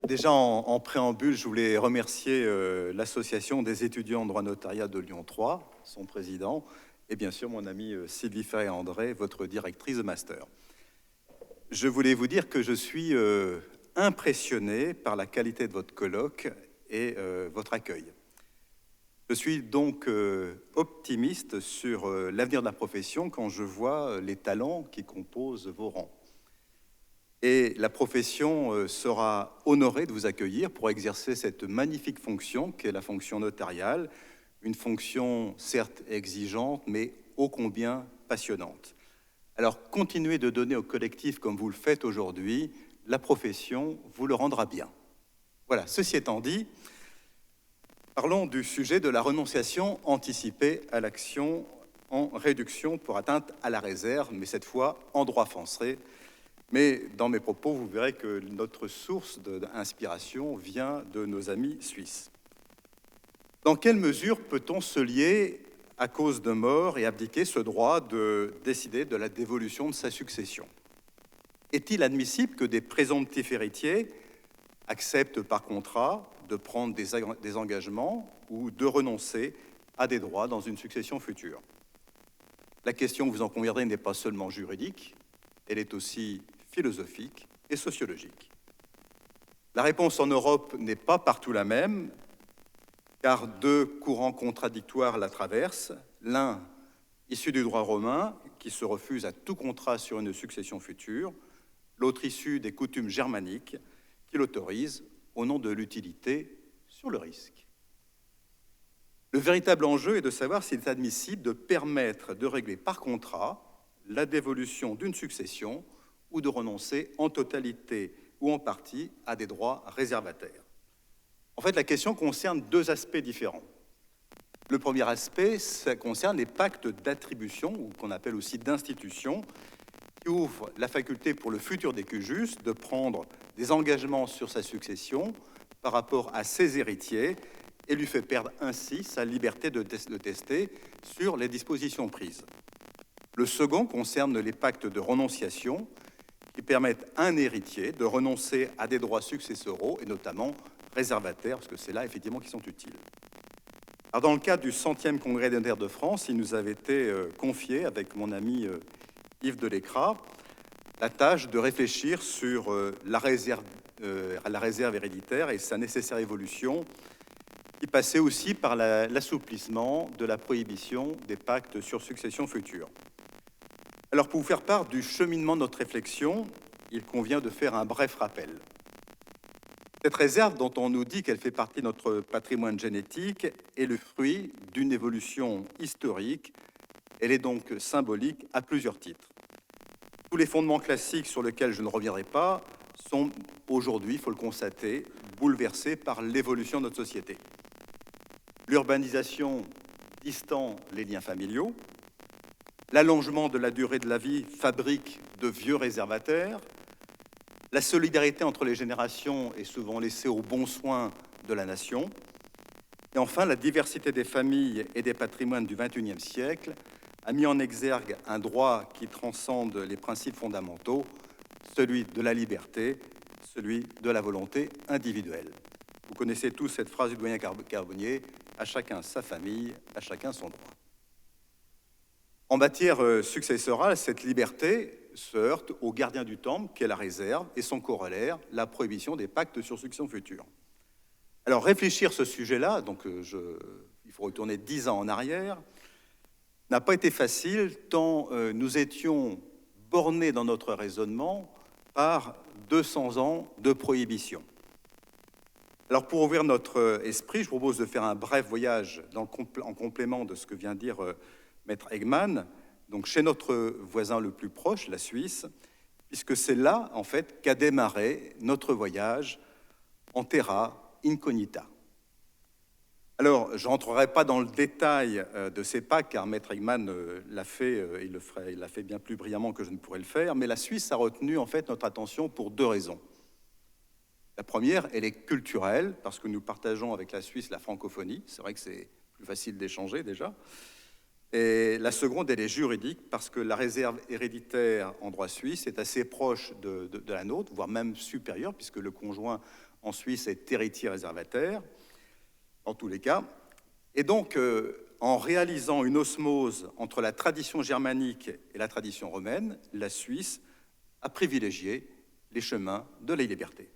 Déjà, en préambule, je voulais remercier l'Association des étudiants en droit notariat de Lyon 3, son président, et bien sûr mon amie Sylvie Ferré-André, votre directrice de master. Je voulais vous dire que je suis impressionné par la qualité de votre colloque et votre accueil. Je suis donc optimiste sur l'avenir de la profession quand je vois les talents qui composent vos rangs. Et la profession sera honorée de vous accueillir pour exercer cette magnifique fonction qu'est la fonction notariale, une fonction certes exigeante, mais ô combien passionnante. Alors continuez de donner au collectif comme vous le faites aujourd'hui, la profession vous le rendra bien. Voilà, ceci étant dit, parlons du sujet de la renonciation anticipée à l'action en réduction pour atteinte à la réserve, mais cette fois en droit français. Mais dans mes propos, vous verrez que notre source d'inspiration vient de nos amis suisses. Dans quelle mesure peut-on se lier à cause de mort et abdiquer ce droit de décider de la dévolution de sa succession? Est-il admissible que des présomptifs héritiers acceptent par contrat de prendre des engagements ou de renoncer à des droits dans une succession future? La question, vous en conviendrez, n'est pas seulement juridique, elle est aussi philosophique et sociologique. La réponse en Europe n'est pas partout la même, car deux courants contradictoires la traversent. L'un, issu du droit romain, qui se refuse à tout contrat sur une succession future, l'autre issu des coutumes germaniques, qui l'autorise au nom de l'utilité sur le risque. Le véritable enjeu est de savoir s'il est admissible de permettre de régler par contrat la dévolution d'une succession ou de renoncer en totalité ou en partie à des droits réservataires. En fait, la question concerne deux aspects différents. Le premier aspect, ça concerne les pactes d'attribution, ou qu'on appelle aussi d'institution, qui ouvrent la faculté pour le futur décujus de prendre des engagements sur sa succession par rapport à ses héritiers et lui fait perdre ainsi sa liberté de tester sur les dispositions prises. Le second concerne les pactes de renonciation qui permettent à un héritier de renoncer à des droits successoraux et notamment réservataires, parce que c'est là effectivement qui sont utiles. Alors, dans le cadre du 100e Congrès des notaires de France, il nous avait été confié, avec mon ami Yves Delécras, la tâche de réfléchir sur la réserve héréditaire et sa nécessaire évolution, qui passait aussi par l'assouplissement de la prohibition des pactes sur succession future. Alors, pour vous faire part du cheminement de notre réflexion, il convient de faire un bref rappel. Cette réserve, dont on nous dit qu'elle fait partie de notre patrimoine génétique, est le fruit d'une évolution historique. Elle est donc symbolique à plusieurs titres. Tous les fondements classiques sur lesquels je ne reviendrai pas sont aujourd'hui, il faut le constater, bouleversés par l'évolution de notre société. L'urbanisation distend les liens familiaux. L'allongement de la durée de la vie fabrique de vieux réservataires. La solidarité entre les générations est souvent laissée aux bons soins de la nation. Et enfin, la diversité des familles et des patrimoines du XXIe siècle a mis en exergue un droit qui transcende les principes fondamentaux, celui de la liberté, celui de la volonté individuelle. Vous connaissez tous cette phrase du doyen Carbonnier, « à chacun sa famille, à chacun son droit ». En matière successorale, cette liberté se heurte au gardien du temple, qu'est la réserve, et son corollaire, la prohibition des pactes sur succession future. Alors, réfléchir ce sujet-là, donc il faut retourner 10 ans en arrière, n'a pas été facile tant nous étions bornés dans notre raisonnement par 200 ans de prohibition. Alors, pour ouvrir notre esprit, je propose de faire un bref voyage en complément de ce que vient de dire Maître Eggman, donc chez notre voisin le plus proche, la Suisse, puisque c'est là, en fait, qu'a démarré notre voyage en terra incognita. Alors, je ne rentrerai pas dans le détail de ces pactes, car Maître Eggman l'a fait, il l'a fait bien plus brillamment que je ne pourrais le faire, mais la Suisse a retenu, en fait, notre attention pour deux raisons. La première, elle est culturelle, parce que nous partageons avec la Suisse la francophonie. C'est vrai que c'est plus facile d'échanger, déjà. Et la seconde, elle est juridique, parce que la réserve héréditaire en droit suisse est assez proche de la nôtre, voire même supérieure, puisque le conjoint en Suisse est héritier réservataire, en tous les cas. Et donc, en réalisant une osmose entre la tradition germanique et la tradition romaine, la Suisse a privilégié les chemins de la liberté.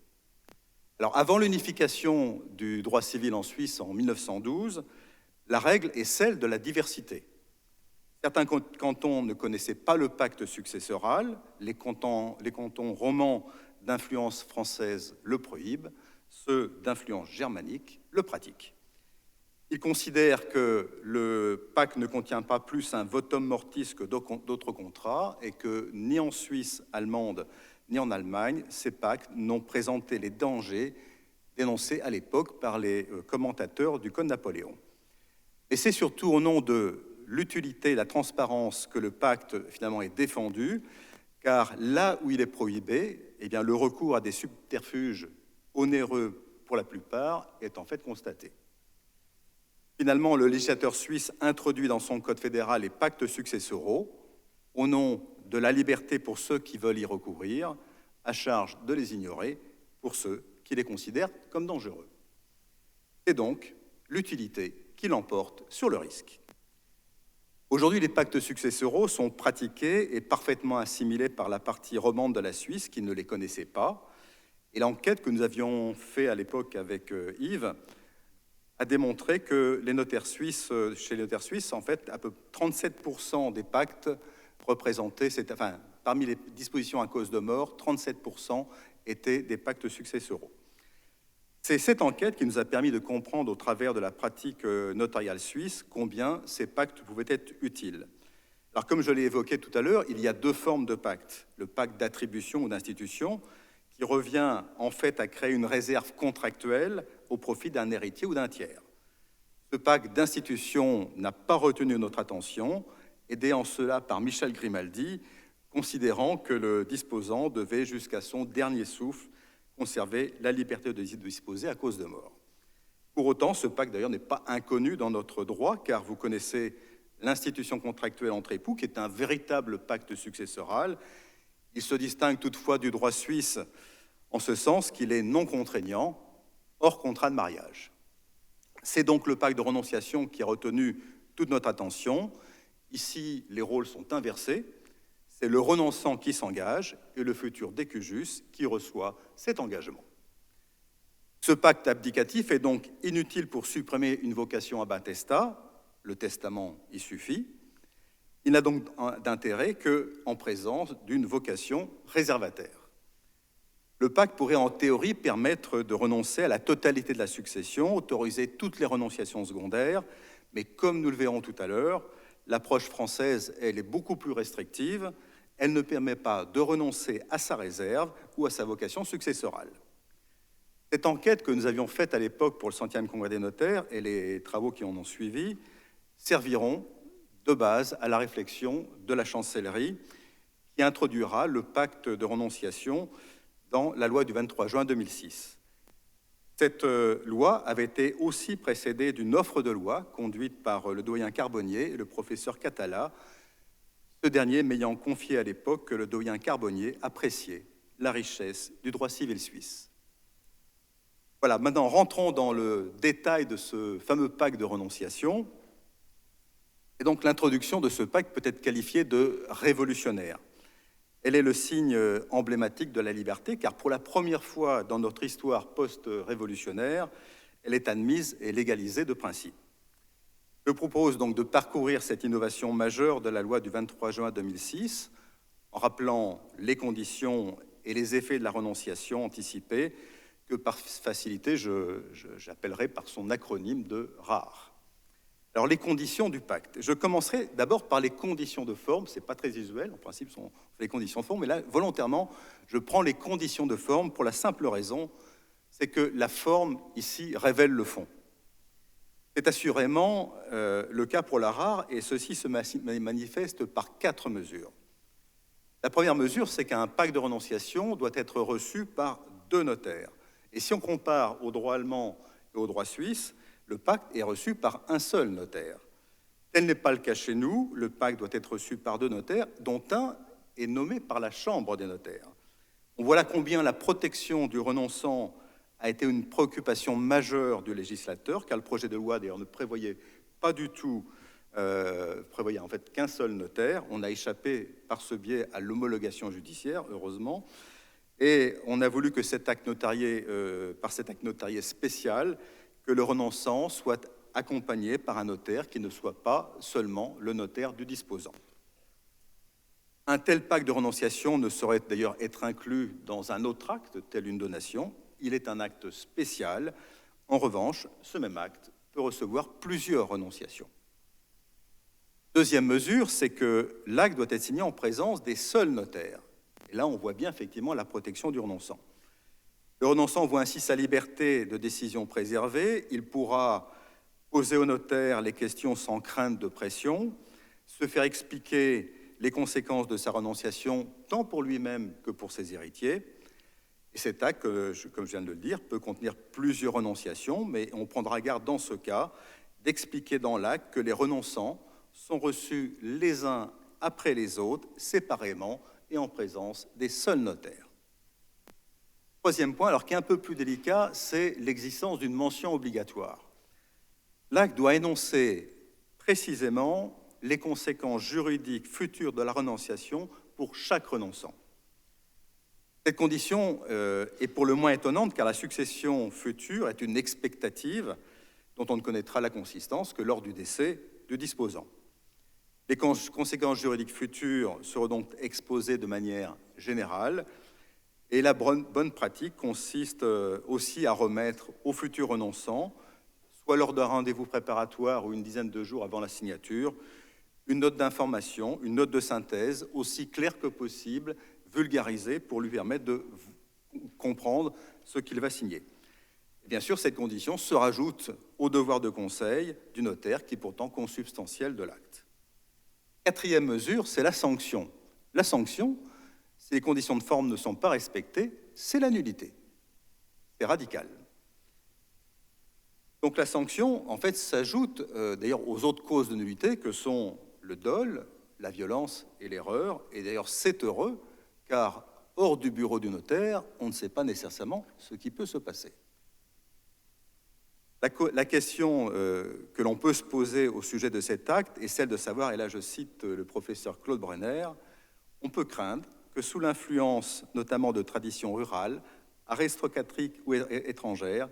Alors, avant l'unification du droit civil en Suisse en 1912, la règle est celle de la diversité. Certains cantons ne connaissaient pas le pacte successoral, les cantons romans d'influence française le prohibent, ceux d'influence germanique le pratiquent. Ils considèrent que le pacte ne contient pas plus un votum mortis que d'autres contrats et que ni en Suisse allemande ni en Allemagne, ces pactes n'ont présenté les dangers dénoncés à l'époque par les commentateurs du Code Napoléon. Et c'est surtout au nom de l'utilité et la transparence que le pacte finalement est défendu, car là où il est prohibé, eh bien, le recours à des subterfuges onéreux pour la plupart est en fait constaté. Finalement, le législateur suisse introduit dans son code fédéral les pactes successoraux au nom de la liberté pour ceux qui veulent y recourir, à charge de les ignorer pour ceux qui les considèrent comme dangereux. C'est donc l'utilité qui l'emporte sur le risque. Aujourd'hui, les pactes successoraux sont pratiqués et parfaitement assimilés par la partie romande de la Suisse qui ne les connaissait pas. Et l'enquête que nous avions faite à l'époque avec Yves a démontré que les notaires suisses, chez les notaires suisses, en fait, à peu près 37% des pactes représentaient, parmi les dispositions à cause de mort, 37% étaient des pactes successoraux. C'est cette enquête qui nous a permis de comprendre au travers de la pratique notariale suisse combien ces pactes pouvaient être utiles. Alors, comme je l'ai évoqué tout à l'heure, il y a deux formes de pacte. Le pacte d'attribution ou d'institution, qui revient en fait à créer une réserve contractuelle au profit d'un héritier ou d'un tiers. Ce pacte d'institution n'a pas retenu notre attention, aidé en cela par Michel Grimaldi, considérant que le disposant devait jusqu'à son dernier souffle conserver la liberté de disposer à cause de mort. Pour autant, ce pacte d'ailleurs n'est pas inconnu dans notre droit, car vous connaissez l'institution contractuelle entre époux, qui est un véritable pacte successoral. Il se distingue toutefois du droit suisse en ce sens qu'il est non contraignant, hors contrat de mariage. C'est donc le pacte de renonciation qui a retenu toute notre attention. Ici, les rôles sont inversés. C'est le renonçant qui s'engage et le futur décujus qui reçoit cet engagement. Ce pacte abdicatif est donc inutile pour supprimer une vocation ab intestat. Le testament y suffit. Il n'a donc d'intérêt qu'en présence d'une vocation réservataire. Le pacte pourrait en théorie permettre de renoncer à la totalité de la succession, autoriser toutes les renonciations secondaires, mais comme nous le verrons tout à l'heure, l'approche française, elle est beaucoup plus restrictive. Elle ne permet pas de renoncer à sa réserve ou à sa vocation successorale. Cette enquête que nous avions faite à l'époque pour le 100e Congrès des notaires et les travaux qui en ont suivi serviront de base à la réflexion de la chancellerie qui introduira le pacte de renonciation dans la loi du 23 juin 2006. Cette loi avait été aussi précédée d'une offre de loi conduite par le doyen Carbonnier et le professeur Catala, ce dernier m'ayant confié à l'époque que le doyen Carbonnier appréciait la richesse du droit civil suisse. Voilà, maintenant rentrons dans le détail de ce fameux pacte de renonciation. Et donc l'introduction de ce pacte peut être qualifiée de révolutionnaire. Elle est le signe emblématique de la liberté, car pour la première fois dans notre histoire post-révolutionnaire, elle est admise et légalisée de principe. Je propose donc de parcourir cette innovation majeure de la loi du 23 juin 2006, en rappelant les conditions et les effets de la renonciation anticipée, que par facilité, j'appellerai par son acronyme de RAR. Alors, les conditions du pacte. Je commencerai d'abord par les conditions de forme. Ce n'est pas très usuel, en principe, ce sont les conditions de forme, mais là, volontairement, je prends les conditions de forme pour la simple raison, c'est que la forme, ici, révèle le fond. C'est assurément le cas pour la RAR, et ceci se manifeste par 4 mesures. La première mesure, c'est qu'un pacte de renonciation doit être reçu par 2 notaires. Et si on compare au droit allemand et au droit suisse, le pacte est reçu par un seul notaire. Tel n'est pas le cas chez nous, le pacte doit être reçu par 2 notaires, dont un est nommé par la Chambre des notaires. On voit là combien la protection du renonçant a été une préoccupation majeure du législateur, car le projet de loi d'ailleurs ne prévoyait pas du tout, prévoyait en fait qu'un seul notaire. On a échappé par ce biais à l'homologation judiciaire, heureusement, et on a voulu que cet acte notarié, par cet acte notarié spécial, que le renonçant soit accompagné par un notaire qui ne soit pas seulement le notaire du disposant. Un tel pacte de renonciation ne saurait d'ailleurs être inclus dans un autre acte, tel une donation. Il est un acte spécial. En revanche, ce même acte peut recevoir plusieurs renonciations. Deuxième mesure, c'est que l'acte doit être signé en présence des seuls notaires. Et là, on voit bien effectivement la protection du renonçant. Le renonçant voit ainsi sa liberté de décision préservée. Il pourra poser au notaire les questions sans crainte de pression, se faire expliquer les conséquences de sa renonciation, tant pour lui-même que pour ses héritiers. Et cet acte, comme je viens de le dire, peut contenir plusieurs renonciations, mais on prendra garde dans ce cas d'expliquer dans l'acte que les renonçants sont reçus les uns après les autres, séparément et en présence des seuls notaires. Troisième point, alors qui est un peu plus délicat, c'est l'existence d'une mention obligatoire. L'acte doit énoncer précisément les conséquences juridiques futures de la renonciation pour chaque renonçant. Cette condition est pour le moins étonnante car la succession future est une expectative dont on ne connaîtra la consistance que lors du décès du disposant. Les conséquences juridiques futures seront donc exposées de manière générale et la bonne pratique consiste aussi à remettre au futur renonçant, soit lors d'un rendez-vous préparatoire ou une dizaine de jours avant la signature, une note d'information, une note de synthèse aussi claire que possible, vulgarisée pour lui permettre de comprendre ce qu'il va signer. Et bien sûr, cette condition se rajoute au devoir de conseil du notaire qui est pourtant consubstantiel de l'acte. Quatrième mesure, c'est la sanction. La sanction, si les conditions de forme ne sont pas respectées, c'est la nullité. C'est radical. Donc la sanction, en fait, s'ajoute d'ailleurs aux autres causes de nullité que sont le dol, la violence et l'erreur. Et d'ailleurs, c'est heureux, car hors du bureau du notaire, on ne sait pas nécessairement ce qui peut se passer. La question que l'on peut se poser au sujet de cet acte est celle de savoir, et là je cite le professeur Claude Brenner, on peut craindre que sous l'influence notamment de traditions rurales, aristocratiques ou étrangères,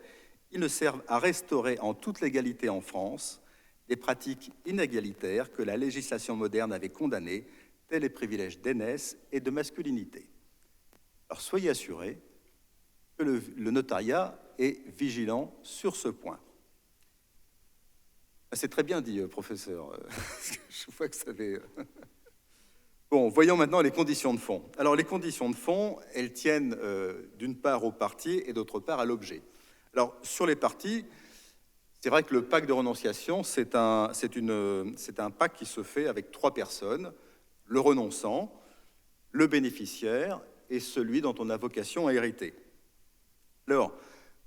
il ne serve à restaurer en toute légalité en France des pratiques inégalitaires que la législation moderne avait condamnées, tels les privilèges d'aînesse et de masculinité. Alors soyez assurés que le notariat est vigilant sur ce point. C'est très bien dit, professeur. Je vois que ça avait... Bon, voyons maintenant les conditions de fond. Alors, les conditions de fond, elles tiennent d'une part aux parties et d'autre part à l'objet. Alors, sur les parties, c'est vrai que le pacte de renonciation, c'est un pacte qui se fait avec trois personnes, le renonçant, le bénéficiaire et celui dont on a vocation à hériter. Alors,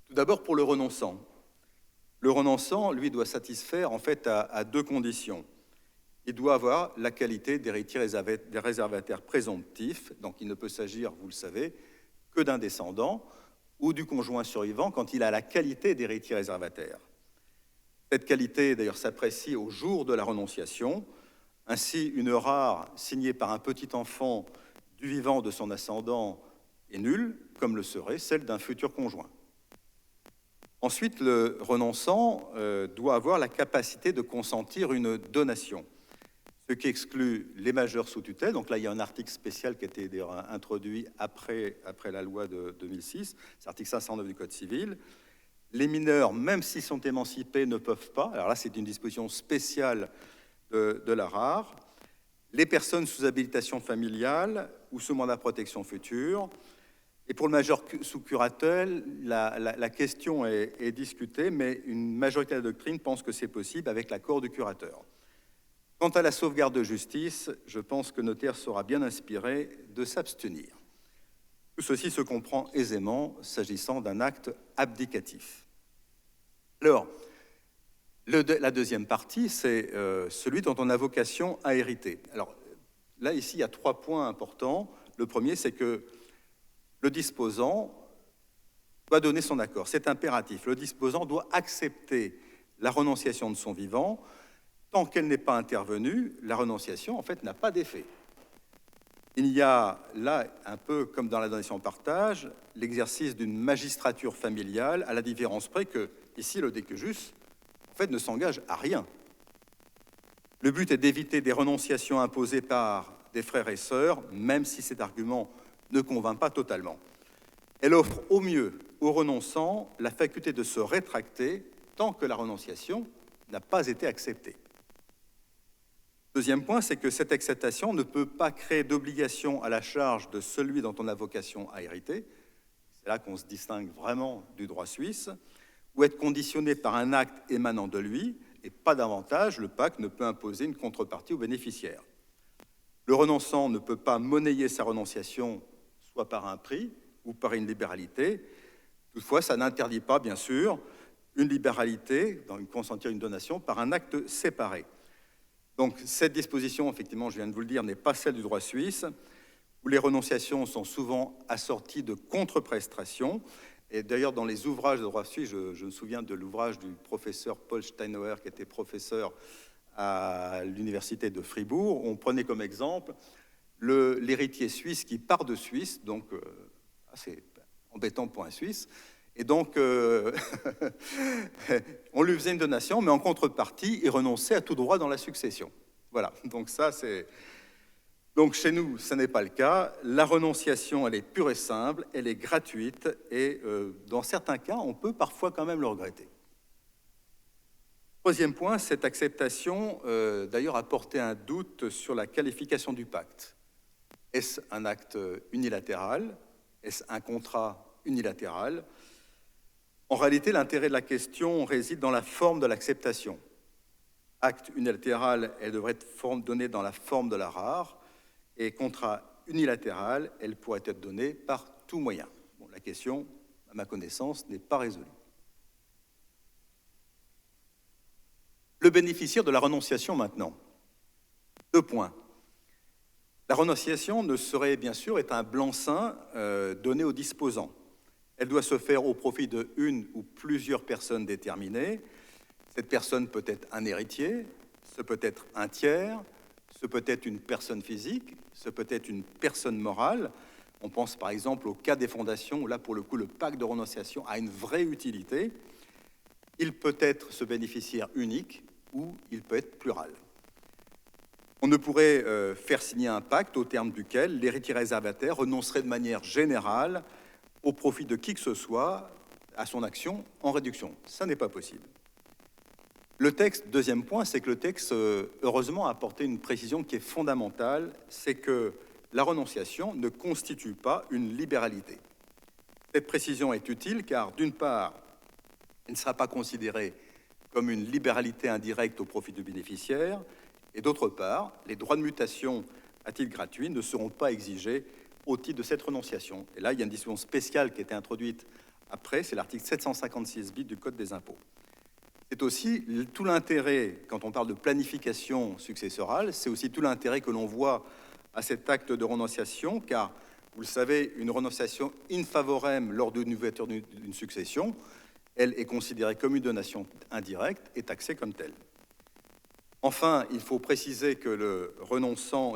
tout d'abord pour le renonçant. Le renonçant, lui, doit satisfaire en fait à deux conditions. Il doit avoir la qualité d'héritier réservataire présomptif, donc il ne peut s'agir, vous le savez, que d'un descendant ou du conjoint survivant quand il a la qualité d'héritier réservataire. Cette qualité, d'ailleurs, s'apprécie au jour de la renonciation. Ainsi, une rare signée par un petit enfant du vivant de son ascendant est nulle, comme le serait celle d'un futur conjoint. Ensuite, le renonçant doit avoir la capacité de consentir une donation, ce qui exclut les majeurs sous tutelle. Donc là, il y a un article spécial qui a été introduit après la loi de 2006, c'est l'article 509 du Code civil. Les mineurs, même s'ils sont émancipés, ne peuvent pas. Alors là, c'est une disposition spéciale de la rare. Les personnes sous habilitation familiale ou sous mandat de protection future. Et pour le majeur sous curatelle, la question est discutée, mais une majorité de la doctrine pense que c'est possible avec l'accord du curateur. Quant à la sauvegarde de justice, je pense que le notaire sera bien inspiré de s'abstenir. Tout ceci se comprend aisément s'agissant d'un acte abdicatif. Alors, la deuxième partie, c'est celui dont on a vocation à hériter. Alors, là, ici, il y a trois points importants. Le premier, c'est que le disposant doit donner son accord. C'est impératif. Le disposant doit accepter la renonciation de son vivant. Tant qu'elle n'est pas intervenue, la renonciation, en fait, n'a pas d'effet. Il y a là, un peu comme dans la donation en partage, l'exercice d'une magistrature familiale, à la différence près que, ici, le décujus, en fait, ne s'engage à rien. Le but est d'éviter des renonciations imposées par des frères et sœurs, même si cet argument ne convainc pas totalement. Elle offre au mieux aux renonçants la faculté de se rétracter tant que la renonciation n'a pas été acceptée. Deuxième point, c'est que cette acceptation ne peut pas créer d'obligation à la charge de celui dont on a vocation à hériter, c'est là qu'on se distingue vraiment du droit suisse, ou être conditionné par un acte émanant de lui, et pas davantage, le pacte ne peut imposer une contrepartie au bénéficiaire. Le renonçant ne peut pas monnayer sa renonciation soit par un prix ou par une libéralité. Toutefois, ça n'interdit pas, bien sûr, une libéralité, consentir une donation, par un acte séparé. Donc, cette disposition, effectivement, je viens de vous le dire, n'est pas celle du droit suisse, où les renonciations sont souvent assorties de contre-prestations. Et d'ailleurs, dans les ouvrages de droit suisse, je me souviens de l'ouvrage du professeur Paul Steinauer, qui était professeur à l'université de Fribourg. On prenait comme exemple l'héritier suisse qui part de Suisse, donc c'est embêtant pour un Suisse, et donc on lui faisait une donation, mais en contrepartie, il renonçait à tout droit dans la succession. Voilà, donc ça c'est... Donc chez nous, ce n'est pas le cas. La renonciation, elle est pure et simple, elle est gratuite, et dans certains cas, on peut parfois quand même le regretter. Troisième point, cette acceptation, d'ailleurs, a porté un doute sur la qualification du pacte. Est-ce un acte unilatéral? Est-ce un contrat unilatéral? En réalité, l'intérêt de la question réside dans la forme de l'acceptation. Acte unilatéral, elle devrait être donnée dans la forme de la rare, et contrat unilatéral, elle pourrait être donnée par tout moyen. Bon, la question, à ma connaissance, n'est pas résolue. Le bénéficiaire de la renonciation maintenant. 2 points. La renonciation ne serait bien sûr être un blanc-seing donné au disposant. Elle doit se faire au profit de une ou plusieurs personnes déterminées. Cette personne peut être un héritier, ce peut être un tiers, ce peut être une personne physique, ce peut être une personne morale. On pense par exemple au cas des fondations, où là pour le coup le pacte de renonciation a une vraie utilité. Il peut être ce bénéficiaire unique ou il peut être plural. On ne pourrait faire signer un pacte au terme duquel l'héritier réservataire renoncerait de manière générale au profit de qui que ce soit à son action en réduction. Ça n'est pas possible. Le texte, deuxième point, c'est que le texte, heureusement, a apporté une précision qui est fondamentale, c'est que la renonciation ne constitue pas une libéralité. Cette précision est utile car, d'une part, elle ne sera pas considérée comme une libéralité indirecte au profit du bénéficiaire, et d'autre part, les droits de mutation à titre gratuit ne seront pas exigés au titre de cette renonciation. Et là, il y a une disposition spéciale qui a été introduite après, c'est l'article 756 bis du Code des impôts. C'est aussi tout l'intérêt, quand on parle de planification successorale, c'est aussi tout l'intérêt que l'on voit à cet acte de renonciation, car, vous le savez, une renonciation in favorem lors d'une ouverture d'une succession, elle est considérée comme une donation indirecte et taxée comme telle. Enfin, il faut préciser que le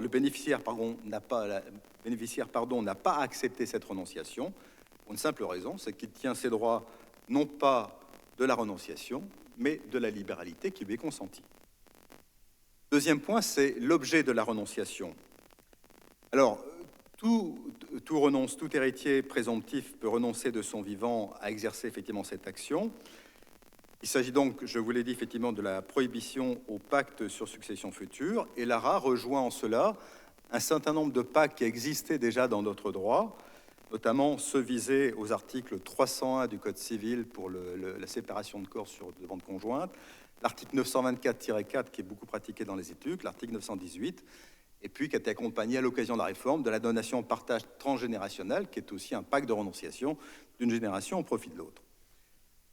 bénéficiaire n'a pas accepté cette renonciation pour une simple raison, c'est qu'il tient ses droits non pas de la renonciation, mais de la libéralité qui lui est consentie. Deuxième point, c'est l'objet de la renonciation. Alors, tout héritier présomptif peut renoncer de son vivant à exercer effectivement cette action. Il s'agit donc, je vous l'ai dit, effectivement, de la prohibition au pacte sur succession future, et l'ARA rejoint en cela un certain nombre de pactes qui existaient déjà dans notre droit, notamment ceux visés aux articles 301 du Code civil pour la séparation de corps sur demande conjointe, l'article 924-4 qui est beaucoup pratiqué dans les études, l'article 918, et puis qui a été accompagné à l'occasion de la réforme de la donation en partage transgénérationnel, qui est aussi un pacte de renonciation d'une génération au profit de l'autre.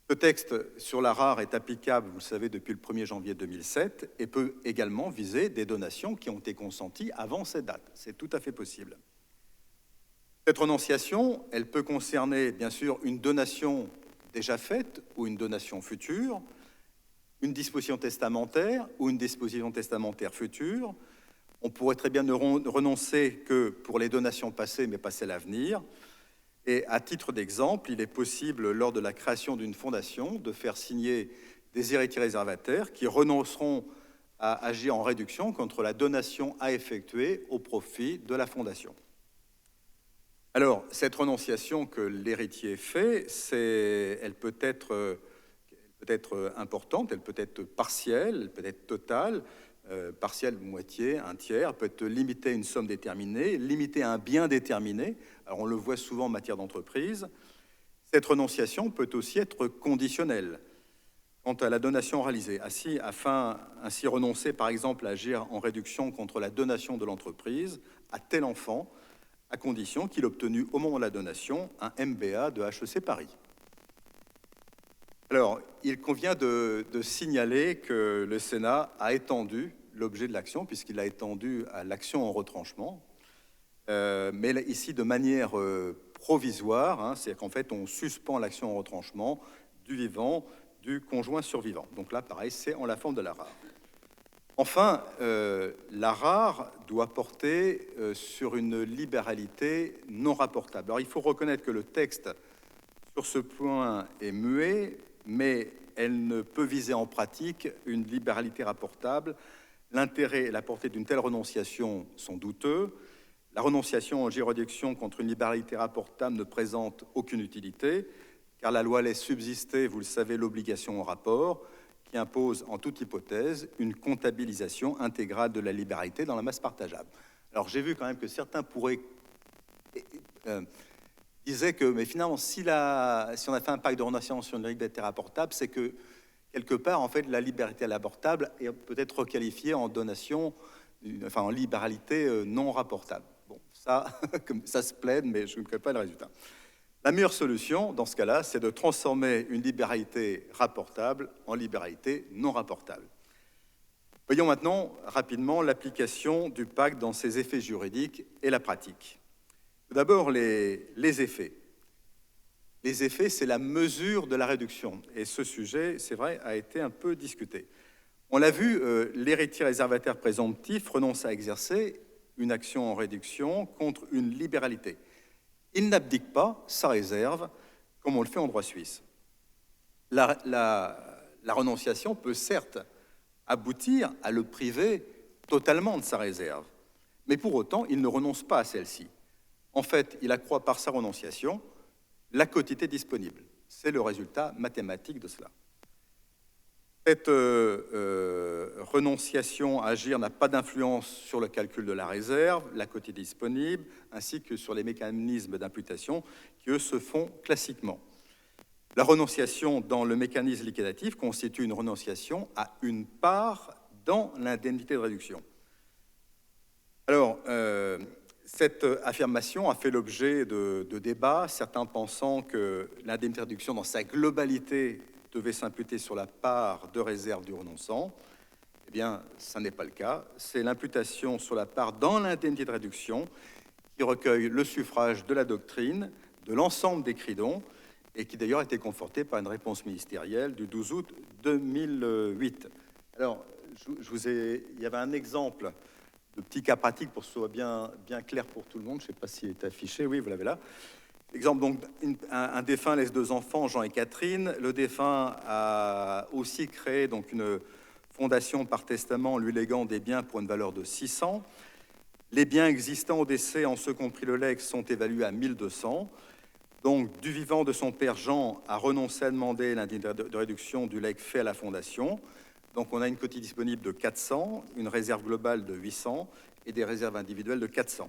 Ce texte sur la rare est applicable, vous le savez, depuis le 1er janvier 2007 et peut également viser des donations qui ont été consenties avant cette date. C'est tout à fait possible. Cette renonciation, elle peut concerner, bien sûr, une donation déjà faite ou une donation future, une disposition testamentaire ou une disposition testamentaire future. On pourrait très bien ne renoncer que pour les donations passées, mais pas celles à venir. Et à titre d'exemple, il est possible, lors de la création d'une fondation, de faire signer des héritiers réservataires qui renonceront à agir en réduction contre la donation à effectuer au profit de la fondation. Alors, cette renonciation que l'héritier fait, elle peut être importante, elle peut être partielle, elle peut être totale, partielle, moitié, un tiers, elle peut être limitée à une somme déterminée, limitée à un bien déterminé. Alors, on le voit souvent en matière d'entreprise. Cette renonciation peut aussi être conditionnelle quant à la donation réalisée. Ainsi renoncer, par exemple, à agir en réduction contre la donation de l'entreprise à tel enfant, à condition qu'il ait obtenu au moment de la donation un MBA de HEC Paris. Alors, il convient de signaler que le Sénat a étendu l'objet de l'action, puisqu'il a étendu à l'action en retranchement, mais ici de manière provisoire, hein, c'est-à-dire qu'en fait on suspend l'action en retranchement du vivant, du conjoint survivant. Donc là, pareil, c'est en la forme de la rare. Enfin, la rare doit porter sur une libéralité non rapportable. Alors, il faut reconnaître que le texte, sur ce point, est muet, mais elle ne peut viser en pratique une libéralité rapportable. L'intérêt et la portée d'une telle renonciation sont douteux. La renonciation en juridiction contre une libéralité rapportable ne présente aucune utilité, car la loi laisse subsister, vous le savez, l'obligation au rapport, qui impose en toute hypothèse une comptabilisation intégrale de la libéralité dans la masse partageable. Alors j'ai vu quand même que certains disaient que, mais finalement, si on a fait un pacte de renonciation sur une liberté rapportable, c'est que quelque part, en fait, la liberté rapportable est peut-être requalifiée en donation, enfin en libéralité non rapportable. Bon, ça, ça se plaide, mais je ne connais pas le résultat. La meilleure solution, dans ce cas-là, c'est de transformer une libéralité rapportable en libéralité non rapportable. Voyons maintenant rapidement l'application du pacte dans ses effets juridiques et la pratique. Tout d'abord, les effets. Les effets, c'est la mesure de la réduction. Et ce sujet, c'est vrai, a été un peu discuté. On l'a vu, l'héritier réservataire présomptif renonce à exercer une action en réduction contre une libéralité. Il n'abdique pas sa réserve, comme on le fait en droit suisse. La renonciation peut certes aboutir à le priver totalement de sa réserve, mais pour autant, il ne renonce pas à celle-ci. En fait, il accroît par sa renonciation la quotité disponible. C'est le résultat mathématique de cela. Cette renonciation à agir n'a pas d'influence sur le calcul de la réserve, la quotité disponible, ainsi que sur les mécanismes d'imputation qui, eux, se font classiquement. La renonciation dans le mécanisme liquidatif constitue une renonciation à une part dans l'indemnité de réduction. Alors, cette affirmation a fait l'objet de débats, certains pensant que l'indemnité de réduction dans sa globalité devait s'imputer sur la part de réserve du renonçant. Eh bien, ça n'est pas le cas. C'est l'imputation sur la part dans l'indemnité de réduction qui recueille le suffrage de la doctrine, de l'ensemble des cridons, et qui d'ailleurs a été confortée par une réponse ministérielle du 12 août 2008. Alors, il y avait un exemple de petit cas pratique pour que ce soit bien clair pour tout le monde. Je ne sais pas s'il est affiché. Oui, vous l'avez là. Exemple, donc, un défunt laisse 2 enfants, Jean et Catherine. Le défunt a aussi créé donc, une fondation par testament lui léguant des biens pour une valeur de 600. Les biens existants au décès, en ce compris le legs, sont évalués à 1200. Donc, du vivant de son père Jean a renoncé à demander l'indemnité de réduction du legs fait à la fondation. Donc, on a une quotité disponible de 400, une réserve globale de 800 et des réserves individuelles de 400.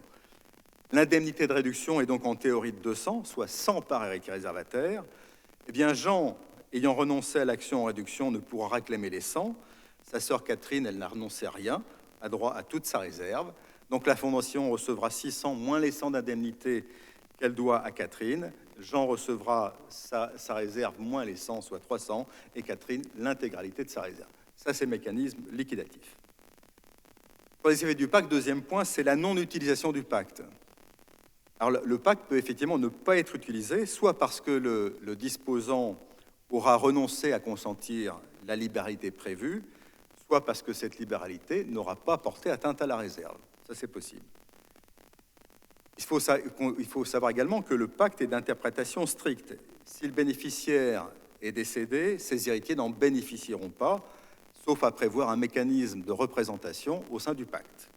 L'indemnité de réduction est donc en théorie de 200, soit 100 par héritier réservataire. Eh bien, Jean, ayant renoncé à l'action en réduction, ne pourra réclamer les 100. Sa sœur Catherine, elle n'a renoncé à rien, a droit à toute sa réserve. Donc, la fondation recevra 600 moins les 100 d'indemnité qu'elle doit à Catherine. Jean recevra sa réserve moins les 100, soit 300, et Catherine l'intégralité de sa réserve. Ça, c'est le mécanisme liquidatif. Pour les effets du pacte, deuxième point, c'est la non-utilisation du pacte. Alors, le pacte peut effectivement ne pas être utilisé, soit parce que le disposant aura renoncé à consentir la libéralité prévue, soit parce que cette libéralité n'aura pas porté atteinte à la réserve. Ça, c'est possible. Il faut savoir également que le pacte est d'interprétation stricte. Si le bénéficiaire est décédé, ses héritiers n'en bénéficieront pas, sauf à prévoir un mécanisme de représentation au sein du pacte.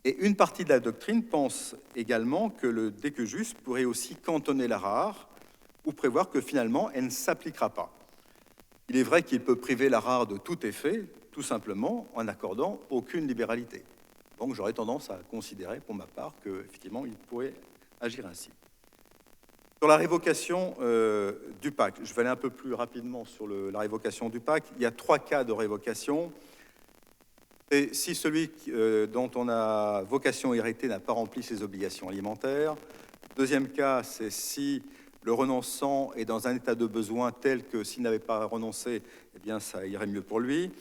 Et une partie de la doctrine pense également que le decujus pourrait aussi cantonner la rare ou prévoir que finalement elle ne s'appliquera pas. Il est vrai qu'il peut priver la rare de tout effet, tout simplement en n'accordant aucune libéralité. Donc j'aurais tendance à considérer pour ma part qu'effectivement il pourrait agir ainsi. Sur la révocation du pacte, je vais aller un peu plus rapidement sur la révocation du pacte. Il y a 3 cas de révocation. Et si celui dont on a vocation héritée n'a pas rempli ses obligations alimentaires. Deuxième cas, c'est si le renonçant est dans un état de besoin tel que s'il n'avait pas renoncé, eh bien ça irait mieux pour lui.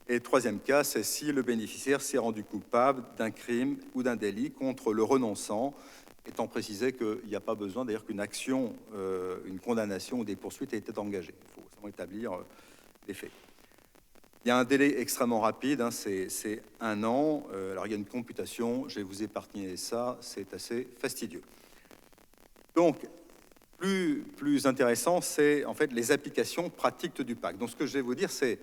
Et troisième cas, c'est si le bénéficiaire s'est rendu coupable d'un crime ou d'un délit contre le renonçant, étant précisé qu'il n'y a pas besoin d'ailleurs qu'une action, une condamnation ou des poursuites ait été engagée. Il faut seulement établir les faits. Il y a un délai extrêmement rapide, hein, c'est 1 an. Alors il y a une computation, je vais vous épargner ça, c'est assez fastidieux. Donc, plus intéressant, c'est en fait les applications pratiques du pacte. Donc ce que je vais vous dire, c'est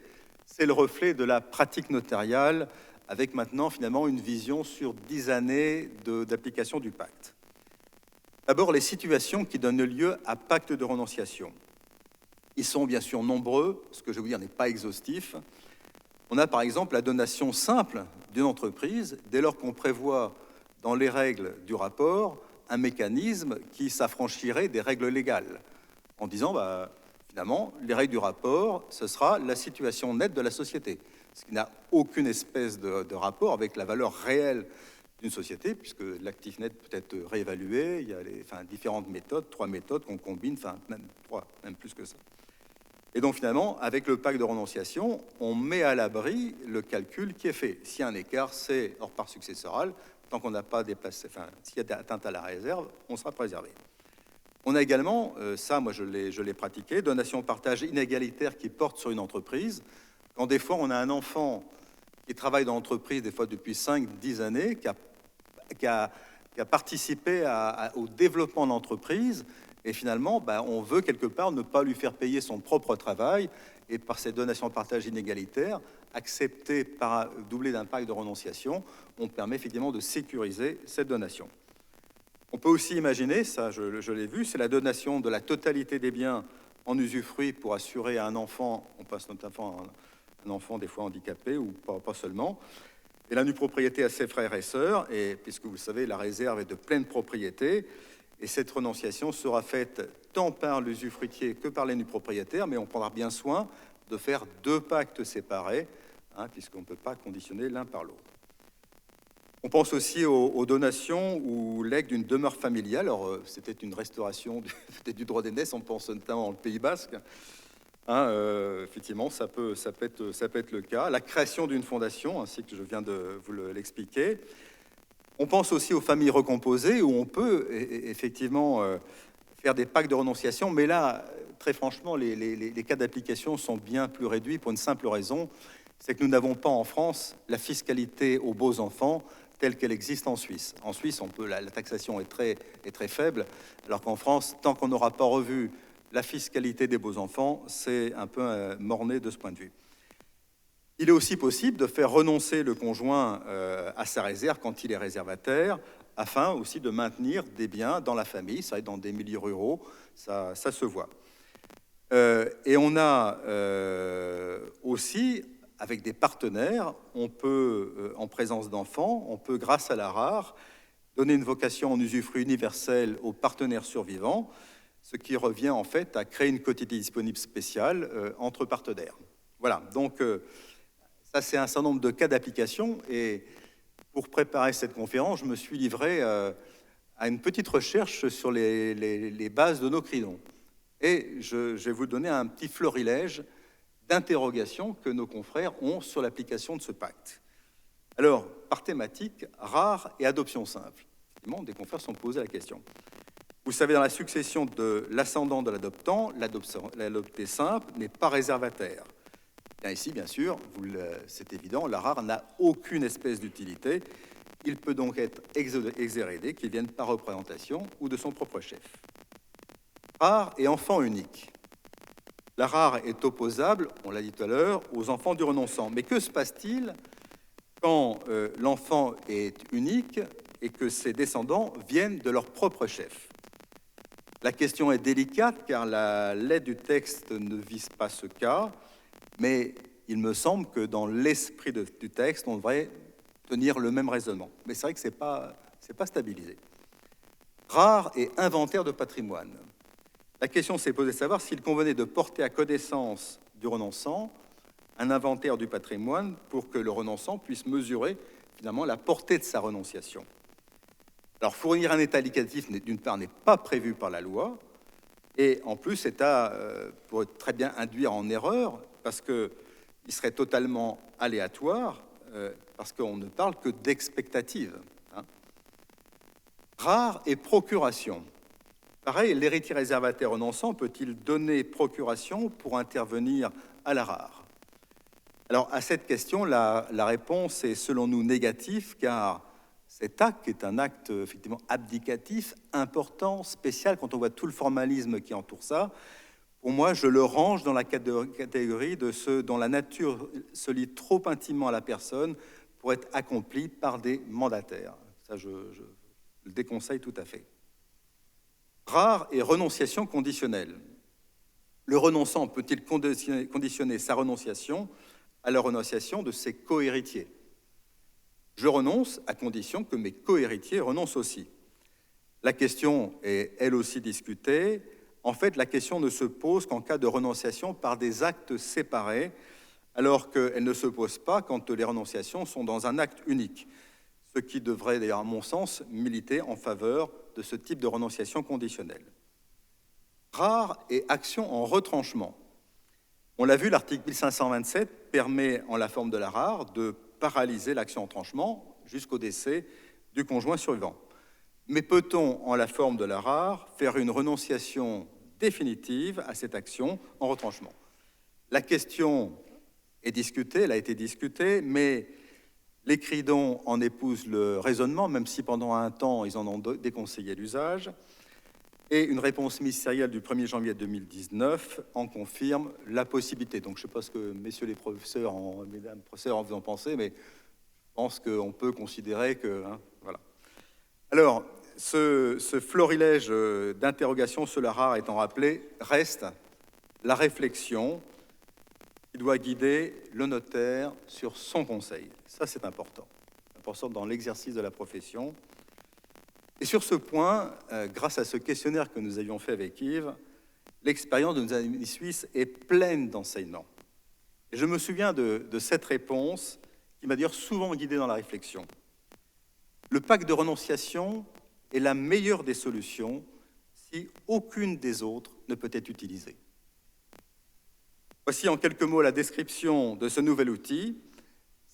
le reflet de la pratique notariale, avec maintenant finalement une vision sur 10 années d'application du pacte. D'abord, les situations qui donnent lieu à pacte de renonciation. Ils sont bien sûr nombreux, ce que je vais vous dire n'est pas exhaustif. On a par exemple la donation simple d'une entreprise, dès lors qu'on prévoit dans les règles du rapport un mécanisme qui s'affranchirait des règles légales, en disant, finalement, les règles du rapport, ce sera la situation nette de la société, ce qui n'a aucune espèce de rapport avec la valeur réelle d'une société, puisque l'actif net peut être réévalué, il y a différentes méthodes, 3 méthodes qu'on combine, même plus que ça. Et donc finalement, avec le pacte de renonciation, on met à l'abri le calcul qui est fait. S'il y a un écart, c'est hors part successorale. Tant qu'on n'a pas déplacé, s'il y a atteinte à la réserve, on sera préservé. On a également, ça moi je l'ai pratiqué, donation-partage inégalitaire qui porte sur une entreprise. Quand des fois on a un enfant qui travaille dans l'entreprise, des fois depuis 5-10 années, qui a participé au développement de l'entreprise, et finalement, on veut quelque part ne pas lui faire payer son propre travail, et par ces donations-partage inégalitaires, acceptées par doublé d'un pacte de renonciation, on permet effectivement de sécuriser cette donation. On peut aussi imaginer, ça je l'ai vu, c'est la donation de la totalité des biens en usufruit pour assurer à un enfant, on passe notamment à un enfant des fois handicapé ou pas seulement, et la nue propriété à ses frères et sœurs, et puisque vous le savez, la réserve est de pleine propriété, et cette renonciation sera faite tant par l'usufruitier que par les nus propriétaires, mais on prendra bien soin de faire 2 pactes séparés, puisqu'on ne peut pas conditionner l'un par l'autre. On pense aussi aux donations ou legs d'une demeure familiale. Alors, c'était une restauration du droit d'aînesse, on pense notamment au Pays Basque. Effectivement, ça peut être le cas. La création d'une fondation, ainsi que je viens de vous l'expliquer. On pense aussi aux familles recomposées, où on peut effectivement faire des pactes de renonciation, mais là, très franchement, les cas d'application sont bien plus réduits pour une simple raison, c'est que nous n'avons pas en France la fiscalité aux beaux enfants telle qu'elle existe en Suisse. En Suisse, la taxation est très faible, alors qu'en France, tant qu'on n'aura pas revu la fiscalité des beaux enfants, c'est un peu morné de ce point de vue. Il est aussi possible de faire renoncer le conjoint à sa réserve quand il est réservataire, afin aussi de maintenir des biens dans la famille. Ça va être dans des milieux ruraux, ça se voit. Et on a aussi, avec des partenaires, on peut, en présence d'enfants, on peut, grâce à la rare, donner une vocation en usufruit universel aux partenaires survivants, ce qui revient en fait à créer une quotité disponible spéciale entre partenaires. Voilà, donc ça c'est un certain nombre de cas d'application, et pour préparer cette conférence, je me suis livré à une petite recherche sur les bases de nos crinons. Et je vais vous donner un petit florilège d'interrogations que nos confrères ont sur l'application de ce pacte. Alors, par thématique, rare et adoption simple. effectivement, des confrères sont posés la question. Vous savez, dans la succession de l'ascendant de l'adoptant, l'adopté simple n'est pas réservataire. Bien ici, bien sûr, c'est évident, la rare n'a aucune espèce d'utilité. Il peut donc être exhérédé, qu'il vienne par représentation ou de son propre chef. Rare et enfant unique. La rare est opposable, on l'a dit tout à l'heure, aux enfants du renonçant. Mais que se passe-t-il quand l'enfant est unique et que ses descendants viennent de leur propre chef? La question est délicate car la lettre du texte ne vise pas ce cas, mais il me semble que dans l'esprit du texte, on devrait tenir le même raisonnement. Mais c'est vrai que ce n'est pas stabilisé. Rare et inventaire de patrimoine. La question s'est posée de savoir s'il convenait de porter à connaissance du renonçant un inventaire du patrimoine pour que le renonçant puisse mesurer finalement la portée de sa renonciation. Alors, fournir un état indicatif, d'une part, n'est pas prévu par la loi, et en plus, cet état pourrait très bien induire en erreur, parce qu'il serait totalement aléatoire, parce qu'on ne parle que d'expectative. Rare et procuration. Pareil, l'héritier réservataire renonçant peut-il donner procuration pour intervenir à la rare? Alors, à cette question, la réponse est, selon nous, négative, car cet acte est un acte effectivement abdicatif, important, spécial, quand on voit tout le formalisme qui entoure ça. Pour moi, je le range dans la catégorie de ceux dont la nature se lie trop intimement à la personne pour être accomplie par des mandataires. Ça, je le déconseille tout à fait. Rare et renonciation conditionnelle. Le renonçant peut-il conditionner sa renonciation à la renonciation de ses cohéritiers? Je renonce à condition que mes cohéritiers renoncent aussi. La question est elle aussi discutée. En fait, la question ne se pose qu'en cas de renonciation par des actes séparés, alors qu'elle ne se pose pas quand les renonciations sont dans un acte unique, ce qui devrait d'ailleurs, à mon sens, militer en faveur de ce type de renonciation conditionnelle. Rare et action en retranchement. On l'a vu, l'article 1527 permet, en la forme de la rare, de paralyser l'action en retranchement jusqu'au décès du conjoint survivant. Mais peut-on, en la forme de la rare, faire une renonciation définitive à cette action en retranchement? La question est discutée, elle a été discutée, mais les Cridons en épousent le raisonnement, même si pendant un temps, ils en ont déconseillé l'usage. Et une réponse ministérielle du 1er janvier 2019 en confirme la possibilité. Donc, je ne sais pas ce que messieurs les professeurs, mesdames les professeurs, vous en pensez, mais je pense qu'on peut considérer que... voilà. Alors, ce florilège d'interrogations sur la rare étant rappelé, reste la réflexion qui doit guider le notaire sur son conseil. Ça, c'est important. Important dans l'exercice de la profession. Et sur ce point, grâce à ce questionnaire que nous avions fait avec Yves, l'expérience de nos amis suisses est pleine d'enseignements. Et je me souviens de cette réponse qui m'a d'ailleurs souvent guidé dans la réflexion. Le pacte de renonciation est la meilleure des solutions si aucune des autres ne peut être utilisée. Voici en quelques mots la description de ce nouvel outil.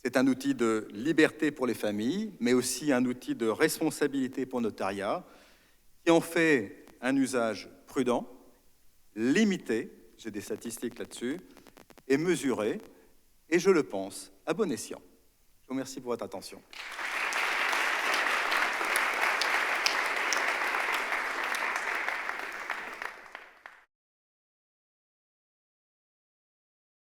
C'est un outil de liberté pour les familles, mais aussi un outil de responsabilité pour le notariat, qui en fait un usage prudent, limité, j'ai des statistiques là-dessus, et mesuré, et je le pense, à bon escient. Je vous remercie pour votre attention.